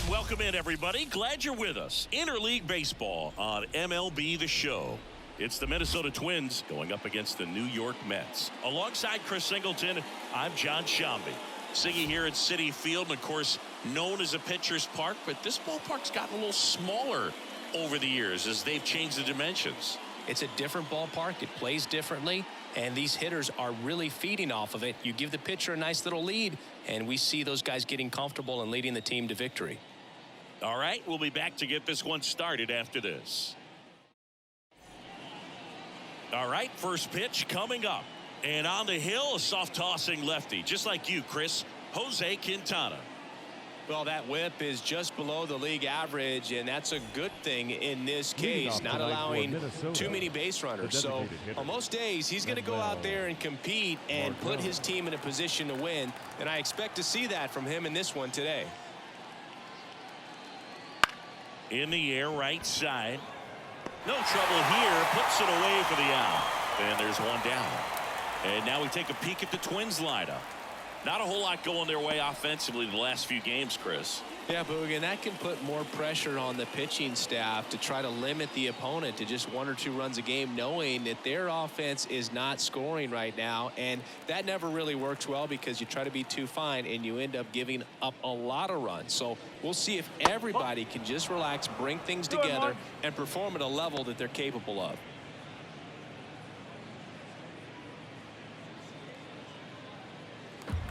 And welcome in, everybody. Glad you're with us. Interleague Baseball on MLB The Show. It's the Minnesota Twins going up against the New York Mets. Alongside Chris Singleton, I'm John Shambi. Siggy here at Citi Field, and of course, known as a pitcher's park, but this ballpark's gotten a little smaller over the years as they've changed the dimensions. It's a different ballpark. It plays differently, and these hitters are really feeding off of it. You give the pitcher a nice little lead, and we see those guys getting comfortable and leading the team to victory. All right, we'll be back to get this one started after this. All right, first pitch coming up. And on the hill, a soft tossing lefty, just like you, Chris, Jose Quintana. Well, that whip is just below the league average, and that's a good thing in this case, not allowing too many base runners. So on most days, he's going to go out there and compete and put his team in a position to win, and I expect to see that from him in this one today. In the air, right side. No trouble here, puts it away for the out. And there's one down. And now we take a peek at the Twins lineup. Not a whole lot going their way offensively the last few games, Chris. Yeah, Boog, and that can put more pressure on the pitching staff to try to limit the opponent to just 1 or 2 runs a game, knowing that their offense is not scoring right now. And that never really works well because you try to be too fine and you end up giving up a lot of runs. So we'll see if everybody can just relax, bring things together, and perform at a level that they're capable of.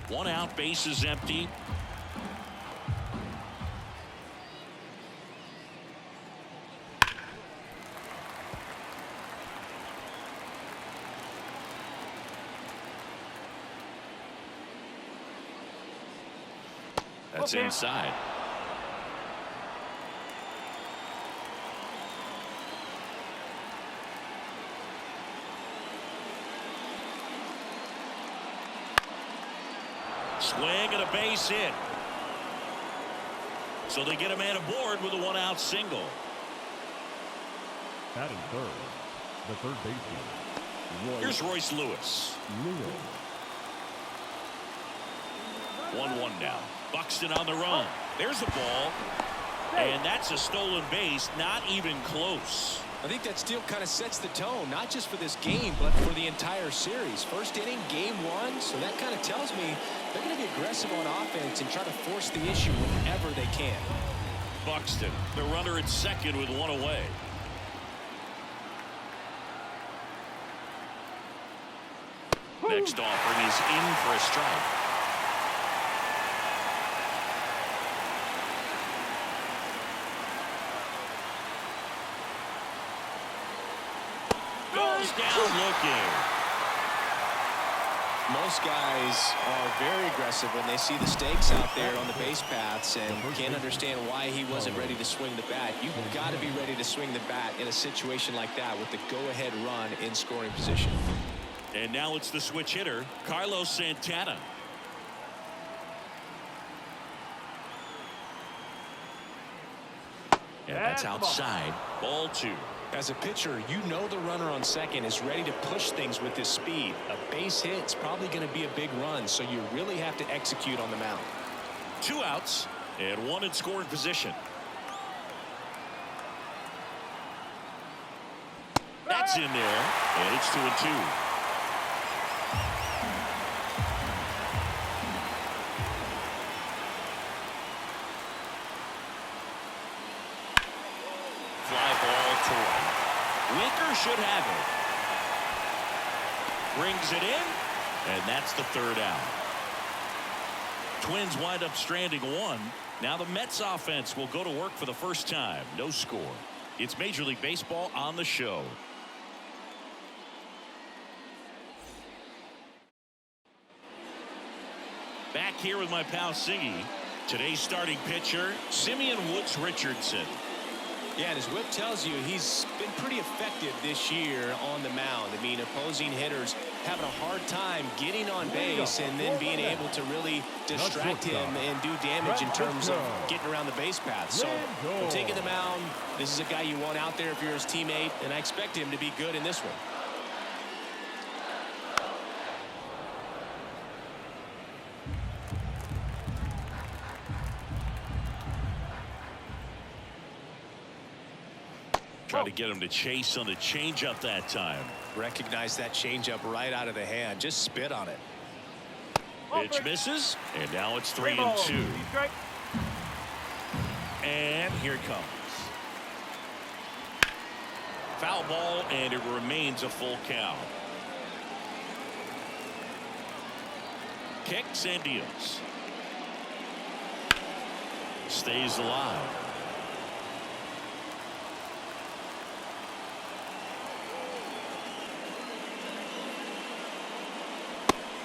One out, base is empty. That's inside. Swing and a base hit. So they get a man aboard with a 1-out single. Batting third, the third baseman. Here's Royce Lewis. 1-1 now. Buxton on the run. There's a ball. And that's a stolen base. Not even close. I think that steal kind of sets the tone, not just for this game, but for the entire series. First inning, game 1, so that kind of tells me they're going to be aggressive on offense and try to force the issue whenever they can. Buxton, the runner at second with 1 away. Next offering is in for a strike. Down looking. Most guys are very aggressive when they see the stakes out there on the base paths and can't understand why he wasn't ready to swing the bat. You've got to be ready to swing the bat in a situation like that with the go-ahead run in scoring position. And now it's the switch hitter, Carlos Santana. And that's outside. Ball 2. As a pitcher, you know the runner on second is ready to push things with his speed. A base hit's probably going to be a big run, so you really have to execute on the mound. 2 outs and 1 in scoring position. That's in there, and it's 2-2. Fly ball to right. Winker should have it. Brings it in, and that's the 3rd out. Twins wind up stranding 1. Now the Mets offense will go to work for the first time. No score. It's Major League Baseball on the show. Back here with my pal Siggy. Today's starting pitcher, Simeon Woods Richardson. Yeah, and his whip tells you he's been pretty effective this year on the mound. I mean, opposing hitters having a hard time getting on base and then being able to really distract him and do damage in terms of getting around the base path. So, when taking the mound, this is a guy you want out there if you're his teammate, and I expect him to be good in this one. Try to get him to chase on the changeup that time. Recognize that changeup right out of the hand. Just spit on it. Pitch misses, and now it's 3-2. And here it comes. Foul ball, and it remains a full count. Kicks and deals. Stays alive.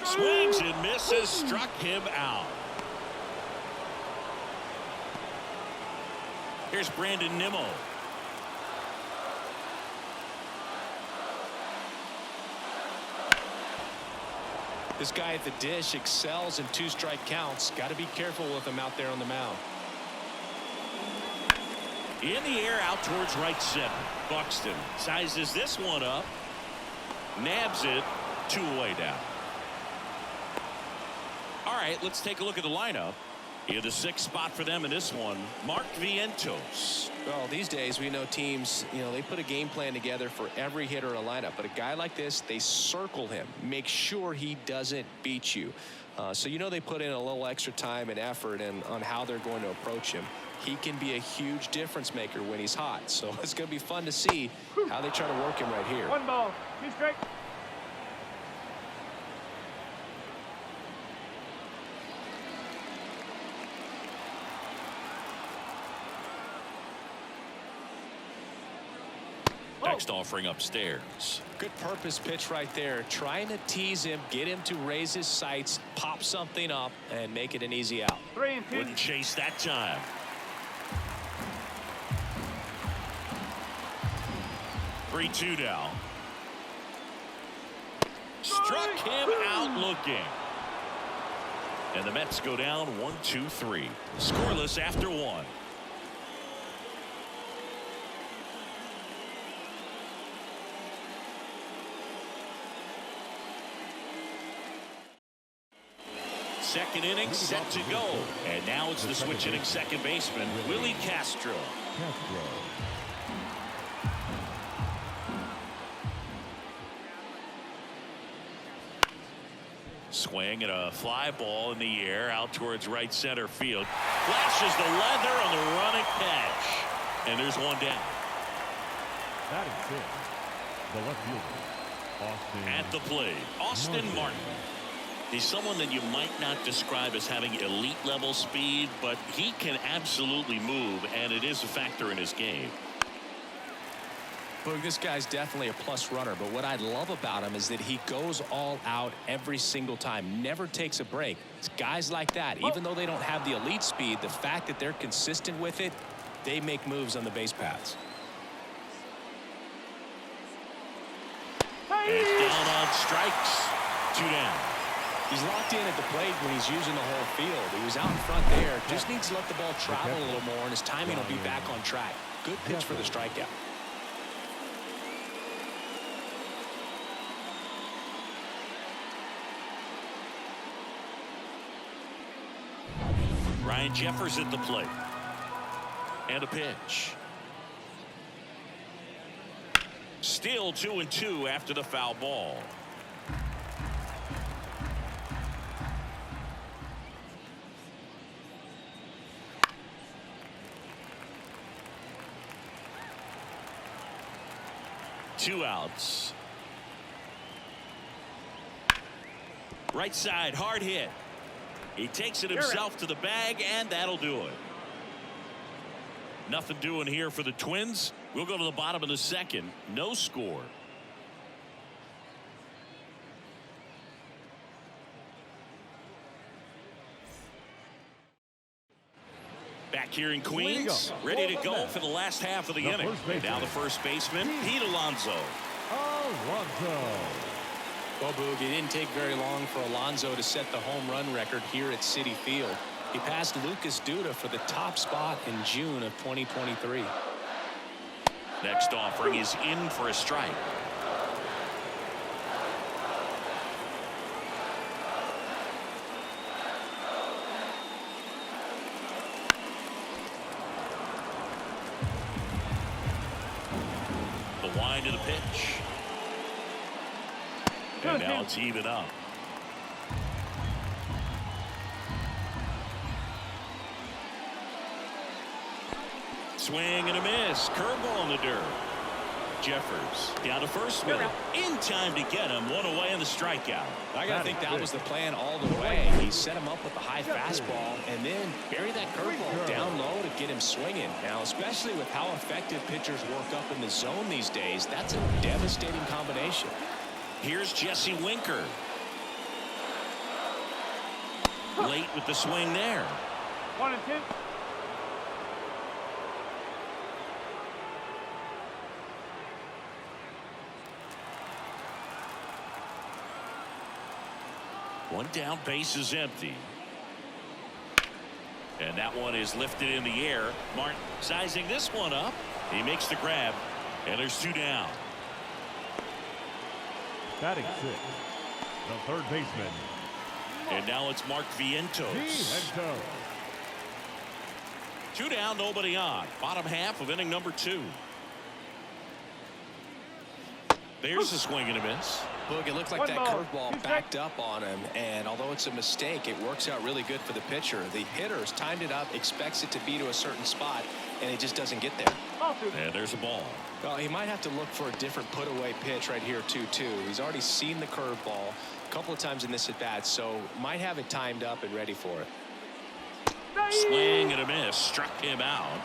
Swings and misses, struck him out. Here's Brandon Nimmo. This guy at the dish excels in 2-strike counts. Got to be careful with him out there on the mound. In the air out towards right center. Buxton sizes this one up. Nabs it. 2 away down. All right, let's take a look at the lineup. In the 6th spot for them in this one, Mark Vientos. Well, these days we know teams, they put a game plan together for every hitter in a lineup. But a guy like this, they circle him. Make sure he doesn't beat you. So they put in a little extra time and effort on how they're going to approach him. He can be a huge difference maker when he's hot. So it's going to be fun to see how they try to work him right here. 1 ball, 2 strikes. Next offering upstairs. Good purpose pitch right there. Trying to tease him, get him to raise his sights, pop something up, and make it an easy out. 3-2. Wouldn't chase that time. Three, 2 now. Struck him out looking. And the Mets go down 1-2-3. Scoreless after 1. Second inning set to go. And now it's the switch hitting second baseman, Willie Castro. Swing and a fly ball in the air out towards right center field. Flashes the leather on the running catch. And there's one down. That is it. The left fielder, Austin. At the plate, Austin Martin. He's someone that you might not describe as having elite level speed, but he can absolutely move, and it is a factor in his game. Look, this guy's definitely a plus runner, but what I love about him is that he goes all out every single time, never takes a break. It's guys like that, even though they don't have the elite speed, the fact that they're consistent with it, they make moves on the base paths. And down on strikes. 2 down. He's locked in at the plate when he's using the whole field. He was out in front there. Just needs to let the ball travel a little more, and his timing will be back on track. Good pitch for the strikeout. Ryan Jeffers at the plate. And a pitch. Still 2-2 after the foul ball. Two outs. Right side, hard hit. He takes it himself to the bag, and that'll do it. Nothing doing here for the Twins. We'll go to the bottom of the 2nd. No score. Back here in Queens, ready to go for the last half of the inning. Now the first baseman, Pete Alonso. Well, Boog, it didn't take very long for Alonso to set the home run record here at Citi Field. He passed Lucas Duda for the top spot in June of 2023. Next offering is in for a strike. line to the pitch. And now it's even up. Swing and a miss. Curveball in the dirt. Jeffers down to first with it. In time to get him. One away in the strikeout. I gotta think that was the plan all the way. He set him up with a high fastball and then bury that curveball down low to get him swinging. Now, especially with how effective pitchers work up in the zone these days, that's a devastating combination. Here's Jesse Winker. Late with the swing there. 1-2. One down, base is empty. And that one is lifted in the air. Martin sizing this one up. He makes the grab. And there's 2 down. Batting 6, the third baseman. And now it's Mark Vientos. 2 down, nobody on. Bottom half of inning number 2. There's a swing and a miss. Look, it looked like that curveball backed up on him, and although it's a mistake, it works out really good for the pitcher. The hitter's timed it up, expects it to be to a certain spot, and it just doesn't get there. And there's a ball. Well, he might have to look for a different put-away pitch right here, 2-2. He's already seen the curveball a couple of times in this at-bat, so might have it timed up and ready for it. Swing and a miss. Struck him out.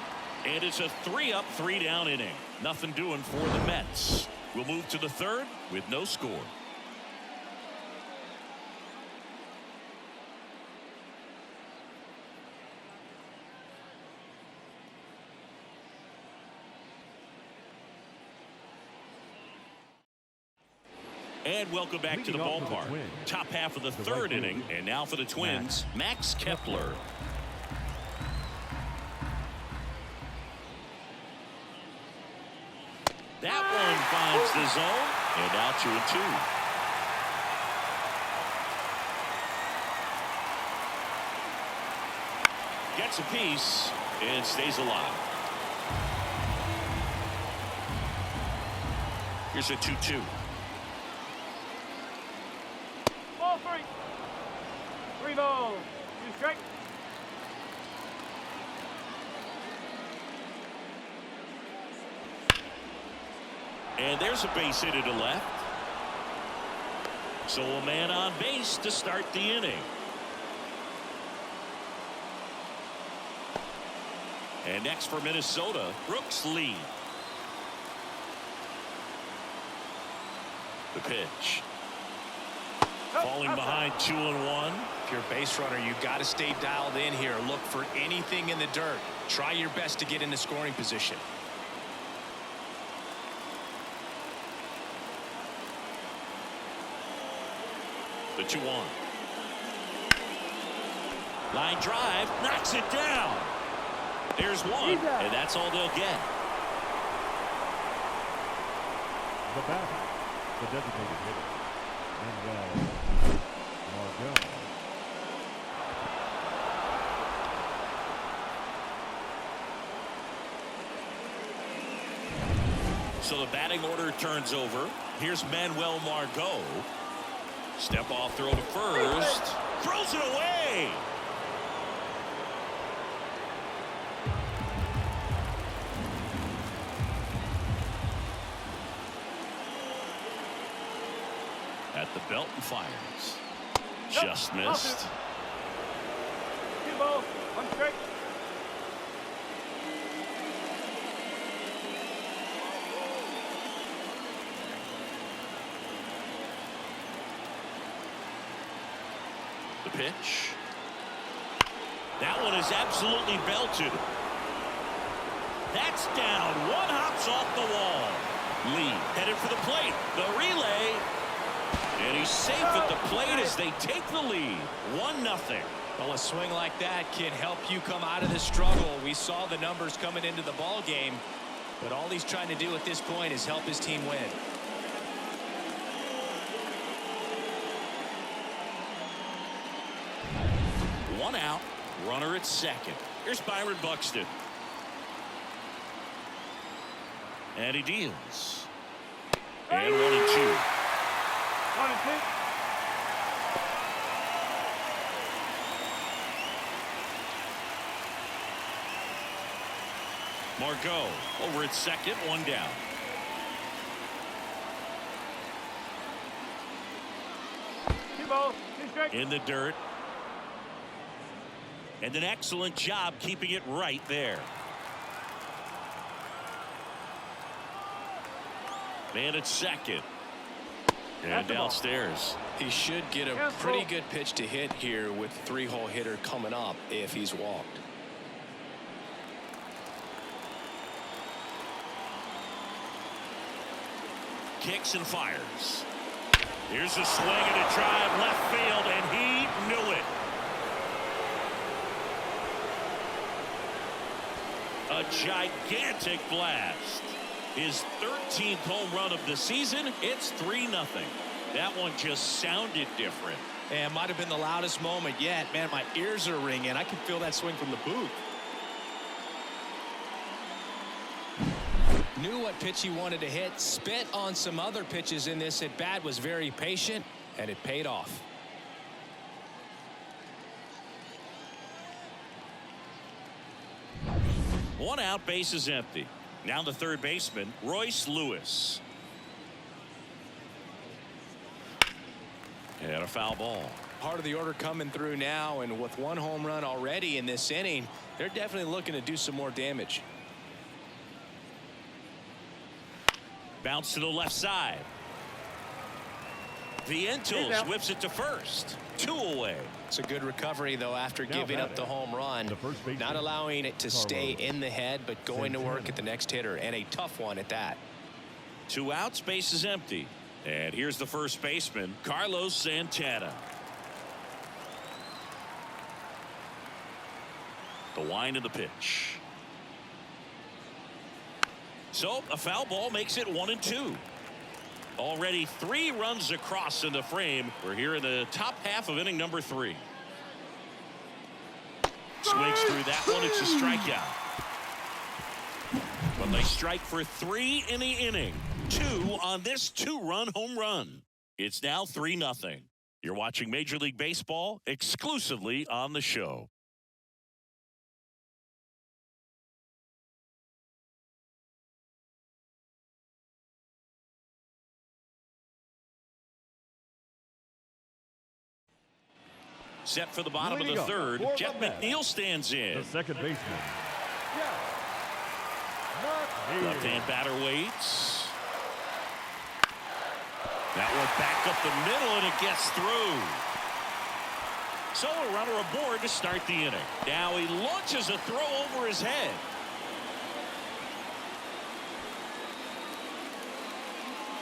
And it's a 3-up, 3-down inning. Nothing doing for the Mets. We'll move to the third with no score. And welcome back to the ballpark. Top half of the third inning. And now for the Twins, Max Kepler. That one finds the zone, and now 2-2. Gets a piece and stays alive. Here's a 2-2. Ball 3. 3 balls. 2 strikes. And there's a base hit to left. So a man on base to start the inning. And next for Minnesota, Brooks Lee. The pitch. Falling behind 2-1. If you're a base runner, you've got to stay dialed in here. Look for anything in the dirt. Try your best to get in the scoring position. The 2-1. Line drive, knocks it down. There's one, and that's all they'll get. The batter, the designated hitter, Manuel Margot. So the batting order turns over. Here's Manuel Margot. Step off throw to first. Throws it away. At the belt and fires. Just missed. 2 balls. 1 strike. The pitch. That one is absolutely belted. That's down. One hops off the wall. Lee headed for the plate. The relay. And he's safe at the plate as they take the lead. 1-0. Well, a swing like that can help you come out of the struggle. We saw the numbers coming into the ball game, but all he's trying to do at this point is help his team win. One out, runner at second. Here's Byron Buxton. And he deals. And 1-2. 1-2. Margot over at second, one down. Two balls, two strikes. In the dirt. And an excellent job keeping it right there. Man at second. And downstairs. He should get a pretty good pitch to hit here with three-hole hitter coming up if he's walked. Kicks and fires. Here's a swing and a drive left field, and he knew it. A gigantic blast. His 13th home run of the season. It's 3-0. That one just sounded different. And might have been the loudest moment yet. Man, my ears are ringing. I can feel that swing from the booth. Knew what pitch he wanted to hit. Spit on some other pitches in this at bat. Was very patient, and it paid off. One out, base is empty. Now the third baseman, Royce Lewis. And a foul ball. Part of the order coming through now, and with one home run already in this inning, they're definitely looking to do some more damage. Bounce to the left side. Vientos whips it to first. 2 away. It's a good recovery, though, after giving up the home run. Not allowing it to stay in the head, but going to work at the next hitter, and a tough one at that. 2 outs, base is empty. And here's the first baseman, Carlos Santana. The wind of the pitch. So a foul ball makes it 1-2. Already 3 runs across in the frame. We're here in the top half of inning number 3. Swings through that one. It's a strikeout. But they strike for 3 in the inning. 2 on this 2-run home run. It's now 3-0. You're watching Major League Baseball exclusively on the show. Set for the bottom of the third. Jeff McNeil stands in. The second baseman. Left-hand batter waits. That one back up the middle, and it gets through. So a runner aboard to start the inning. Now he launches a throw over his head.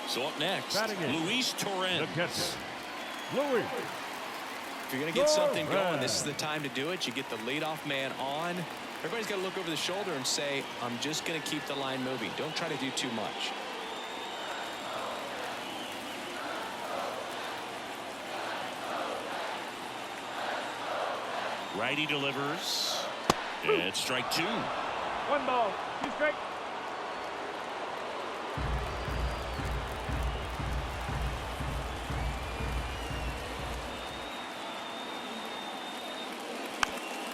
So up next, Luis Torrens. The catcher, Luis. If you're going to get something going, this is the time to do it. You get the leadoff man on. Everybody's got to look over the shoulder and say, I'm just going to keep the line moving. Don't try to do too much. Righty delivers. And it's strike 2. 1 ball, 2 strikes.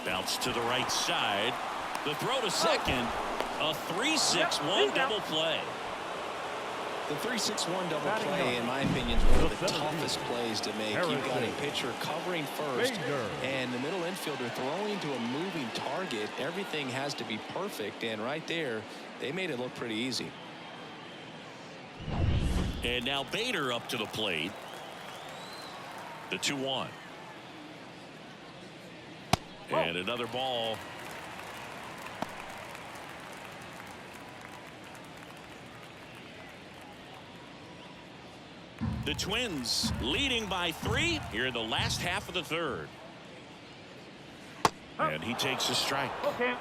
Bounce to the right side. The throw to second. A 3-6-1 double play. The 3-6-1 double play, in my opinion, is one of the toughest plays to make. You've got a pitcher covering first, and the middle infielder throwing to a moving target. Everything has to be perfect, and right there, they made it look pretty easy. And now Bader up to the plate. The 2-1. And another ball. The Twins leading by 3 here in the last half of the third. And he takes a strike. Okay.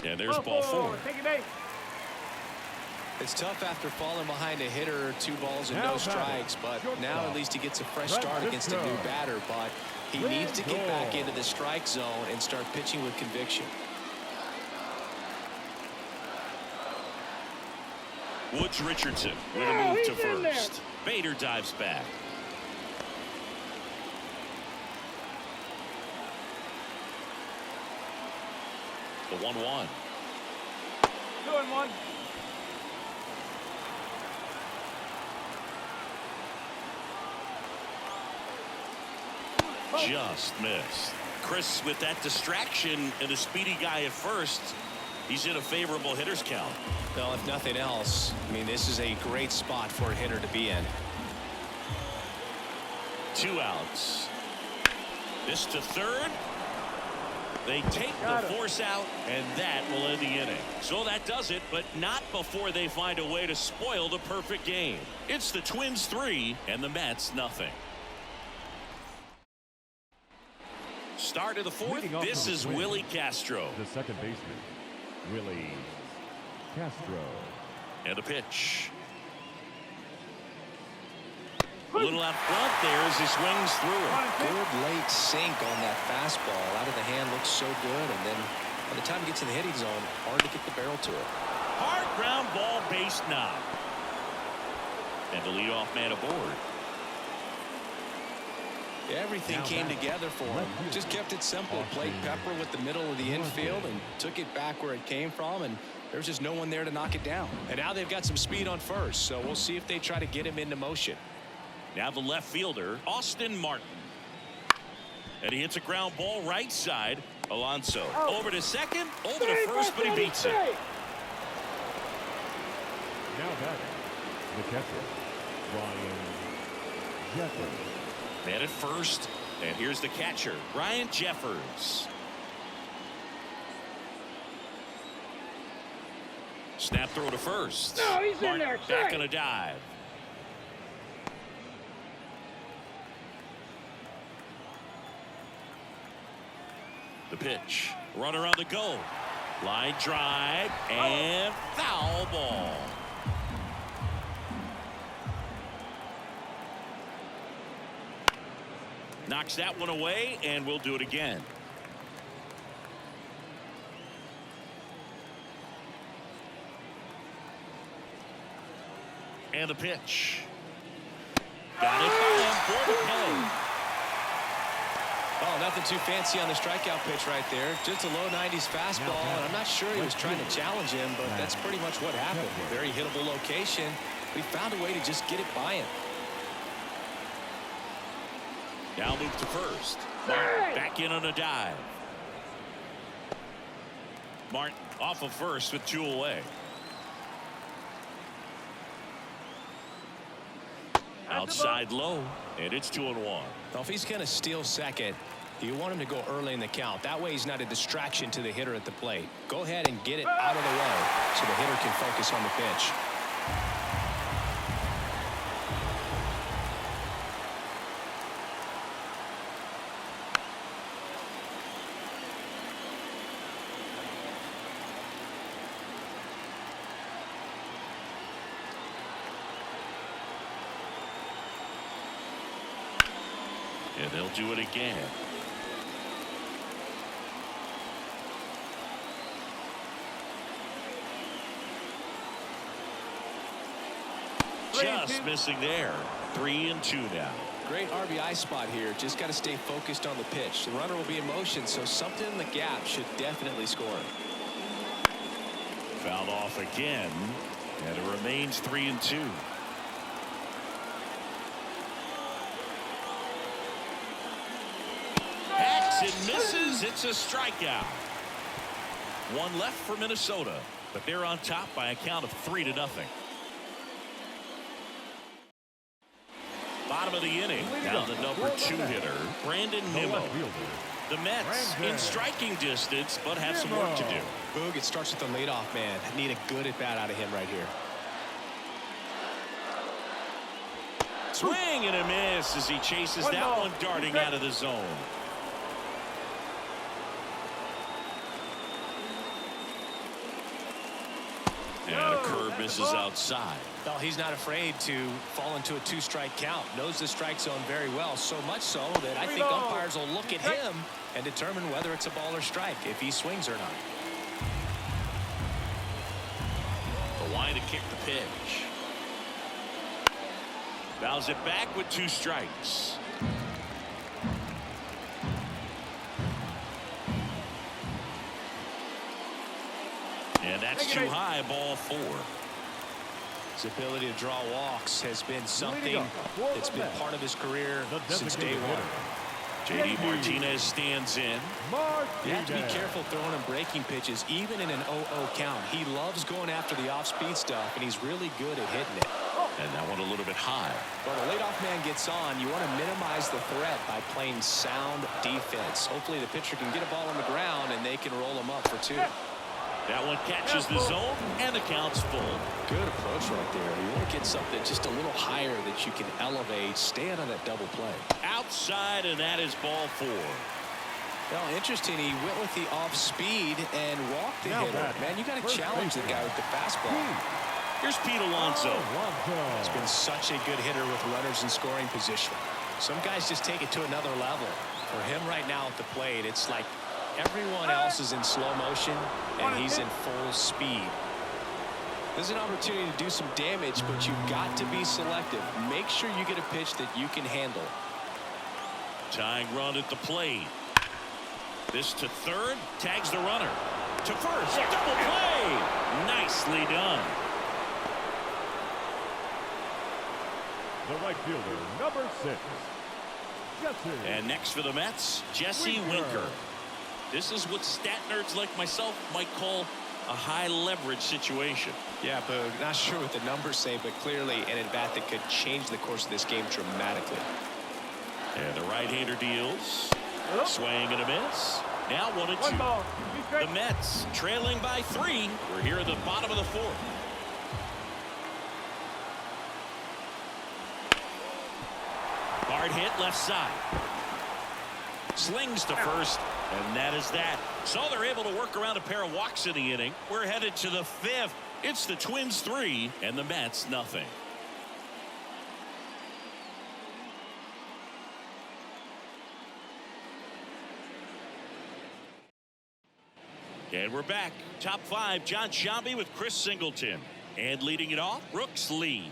And there's ball 4. Take it, Dave. It's tough after falling behind a hitter, 2 balls and no strikes, but now at least he gets a fresh start against a new batter. But he needs to get back into the strike zone and start pitching with conviction. Woods Richardson with a move to first. Bader dives back. The 1-1. 2-1. Just missed. Chris with that distraction and a speedy guy at first. He's in a favorable hitter's count. Well, if nothing else, I mean, this is a great spot for a hitter to be in. 2 outs. This to third. They take the force out, and that will end the inning. So that does it, but not before they find a way to spoil the perfect game. It's the Twins 3 and the Mets nothing. Start of the fourth. This is Willie Castro. The second baseman, Willie Castro. And a pitch. A little out front there as he swings through it. Good late sink on that fastball. Out of the hand looks so good, and then by the time he gets in the hitting zone, hard to get the barrel to it. Hard ground ball, base knock. And the leadoff man aboard. Everything came together for him. Just kept it simple. Played Pepper with the middle of the infield and took it back where it came from, and there's just no one there to knock it down. And now they've got some speed on first, so we'll see if they try to get him into motion. Now the left fielder, Austin Martin. And he hits a ground ball right side. Alonso over to second, over to first, but he beats it. Now batting, the catcher, Ryan Jeffers. Man at first, and here's the catcher, Ryan Jeffers. Snap throw to first. No, he's in there. Back on a dive. The pitch. Runner on the go. Line drive and foul ball. Knocks that one away, and we'll do it again. And the pitch. Got it by him for the play. Oh, nothing too fancy on the strikeout pitch right there. Just a low 90s fastball, and I'm not sure he was trying to challenge him, but that's pretty much what happened. Very hittable location, but he found a way to just get it by him. Now move to first. Martin back in on a dive. Martin off of first with 2 away. Outside low, and it's 2-1. Well, if he's going to steal second, you want him to go early in the count. That way he's not a distraction to the hitter at the plate. Go ahead and get it out of the way so the hitter can focus on the pitch. And they'll do it again. Just missing there. 3-2 now. Great RBI spot here. Just got to stay focused on the pitch. The runner will be in motion, so something in the gap should definitely score. Fouled off again, and it remains 3-2. It misses. It's a strikeout. One left for Minnesota, but they're on top by a count of 3-0. Bottom of the inning. Now the number 2 hitter, Brandon Nimmo. The Mets in striking distance, but have some work to do. Boog, it starts with the leadoff man. Need a good at bat out of him right here. Swing and a miss as he chases that one darting out of the zone. And a curve misses outside. Well, he's not afraid to fall into a 2-strike count. Knows the strike zone very well, so much so that I think umpires will look at him and determine whether it's a ball or strike, if he swings or not. The to kick the pitch. Fouls it back with 2 strikes. And that's too high, ball 4. His ability to draw walks has been something that's been part of his career since day 1. J.D. Martinez stands in. You have to be careful throwing him breaking pitches, even in an 0-0 count. He loves going after the off-speed stuff, and he's really good at hitting it. And that one a little bit high. When a leadoff man gets on, you want to minimize the threat by playing sound defense. Hopefully the pitcher can get a ball on the ground, and they can roll him up for 2. That one catches the zone, and the count's full. Good approach right there. You want to get something just a little higher that you can elevate. Stay out of that double play. Outside, and that is ball 4. Well, interesting. He went with the off speed and walked the hitter. Man, you got to challenge the guy with the fastball. Here's Pete Alonso. He's been such a good hitter with runners in scoring position. Some guys just take it to another level. For him right now at the plate, it's like everyone else is in slow motion and he's in full speed. There's an opportunity to do some damage, but you've got to be selective. Make sure you get a pitch that you can handle. Tying run at the plate. This to third, tags the runner. To first, double play. Nicely done. The right fielder, number 6, Jesse. And next for the Mets, Jesse Winker. This is what stat nerds like myself might call a high leverage situation. Yeah, but not sure what the numbers say, but clearly an at-bat that could change the course of this game dramatically. And the right-hander deals. Swing and a miss. Now 1-2. 1 ball. The Mets trailing by 3. We're here at the bottom of the 4th. Hard hit left side. Slings to first, and that is that. So they're able to work around a pair of walks in the inning. We're headed to the 5th. It's the Twins 3 and the Mets nothing. And we're back. Top 5, John Sciambi with Chris Singleton. And leading it off, Brooks Lee.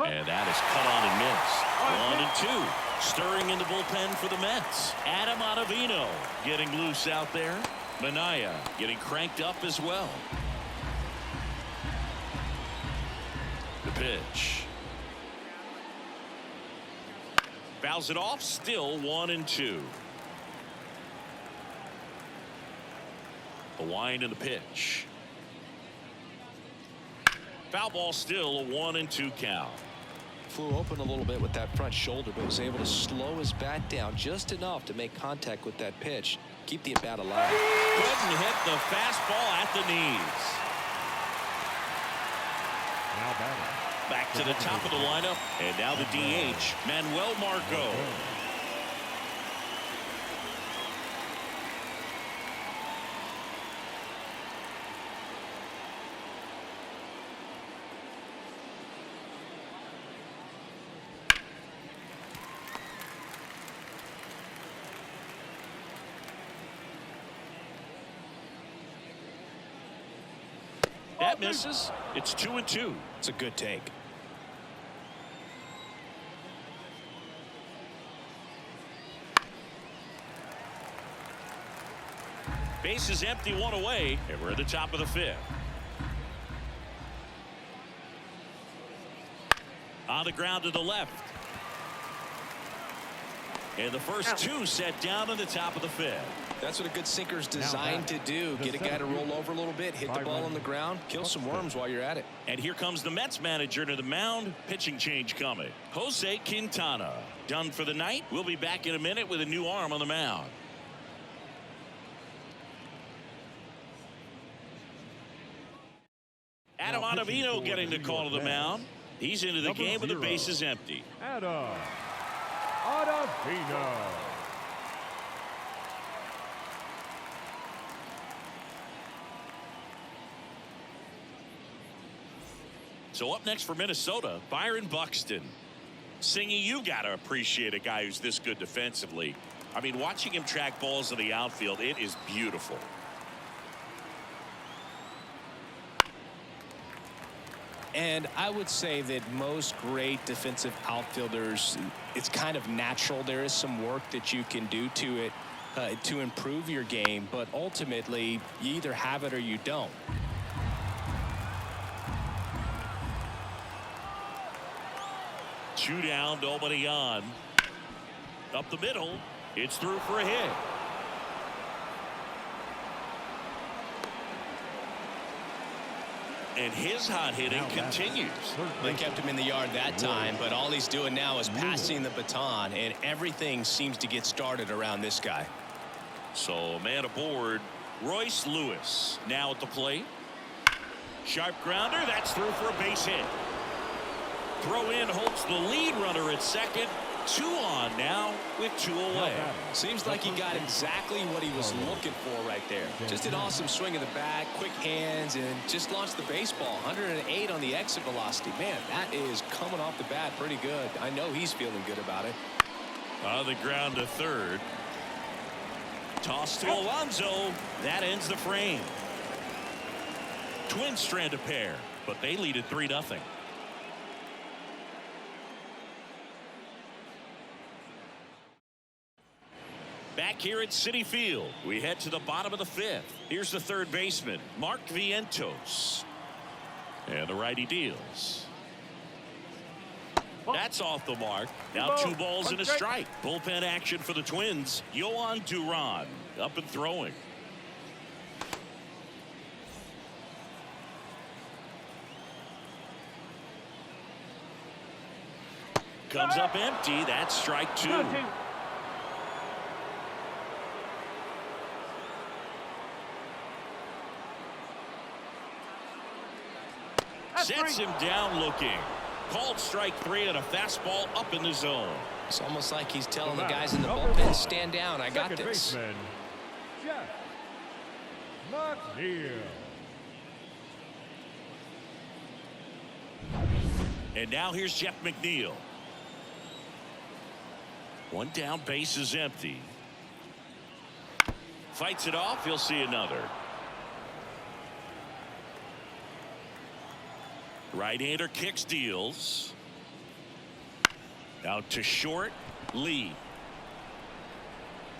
And that is cut on and missed. 1-2. Stirring in the bullpen for the Mets. Adam Ottavino getting loose out there. Minaya getting cranked up as well. The pitch. Fouls it off. Still 1-2. The wind and the pitch. Foul ball, still a 1-2 count. Flew open a little bit with that front shoulder, but was able to slow his bat down just enough to make contact with that pitch. Keep the at-bat alive. Couldn't hit the fastball at the knees. Now batting. Back to the top of the lineup, and now the DH, Manuel Margot. That misses. It's 2-2. It's a good take. Base is empty, 1 away, and we're at the top of the 5th. On the ground to the left. And the first 2 set down in the top of the 5th. That's what a good sinker is designed to do. Get a guy to roll over a little bit, hit the ball on the ground, kill some worms while you're at it. And here comes the Mets manager to the mound. Pitching change coming. Jose Quintana done for the night. We'll be back in a minute with a new arm on the mound. Adam Ottavino getting the call to the mound. He's into the game with the bases empty. Adam Ottavino. So up next for Minnesota, Byron Buxton. Singy, you got to appreciate a guy who's this good defensively. I mean, watching him track balls in the outfield, it is beautiful. And I would say that most great defensive outfielders, it's kind of natural. There is some work that you can do to it to improve your game, but ultimately you either have it or you don't. Two down, nobody on. Up the middle, it's through for a hit. And his hot hitting continues. They kept him in the yard that time, but all he's doing now is passing the baton, and everything seems to get started around this guy. So man aboard, Royce Lewis now at the plate. Sharp grounder, that's through for a base hit. Throw in holds the lead runner at second. 2 on now with 2 away. Seems like he got exactly what he was looking for right there. Just an awesome swing of the bat, quick hands, and just launched the baseball. 108 on the exit velocity. Man, that is coming off the bat pretty good. I know he's feeling good about it. On the ground to third. Toss to Alonso. That ends the frame. Twins strand a pair, but they lead at 3-0. Back here at Citi Field, we head to the bottom of the 5th. Here's the third baseman, Mark Vientos. And the righty deals. That's off the mark. Now 2 balls and a strike. Bullpen action for the Twins. Yohan Duran up and throwing. Comes up empty. That's strike 2. Sets him down looking. Called strike 3 and a fastball up in the zone. It's almost like he's telling the guys in the bullpen, stand down, I got this. Baseman, Jeff McNeil. And now here's Jeff McNeil. 1 down, base is empty. Fights it off, he'll see another. Right-hander kicks, deals. Out to short, Lee.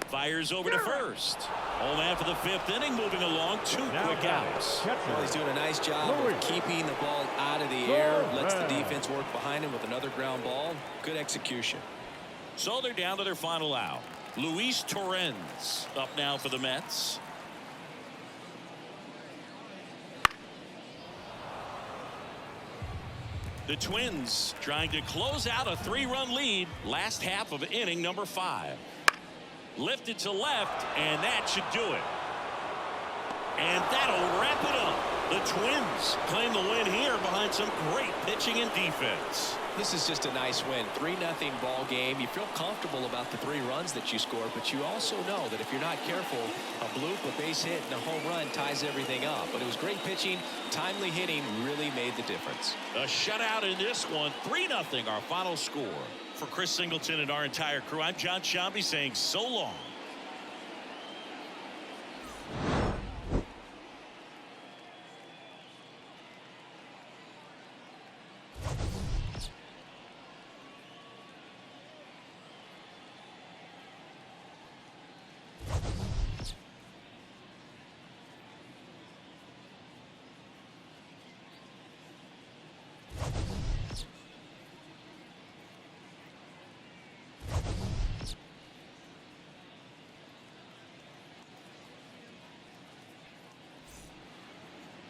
Fires over to first. Home after the 5th inning, moving along, 2 quick outs. Well, he's doing a nice job of keeping the ball out of the air. Lets the defense work behind him with another ground ball. Good execution. So they're down to their final out. Luis Torrens up now for the Mets. The Twins trying to close out a 3-run lead last half of inning number 5. Lifted to left, and that should do it. And that'll wrap it up. The Twins claim the win here behind some great pitching and defense. This is just a nice win. 3-0 ball game. You feel comfortable about the 3 runs that you scored, but you also know that if you're not careful, a bloop, a base hit, and a home run ties everything up. But it was great pitching. Timely hitting really made the difference. A shutout in this one. 3-0 our final score. For Chris Singleton and our entire crew, I'm John Shambi saying so long.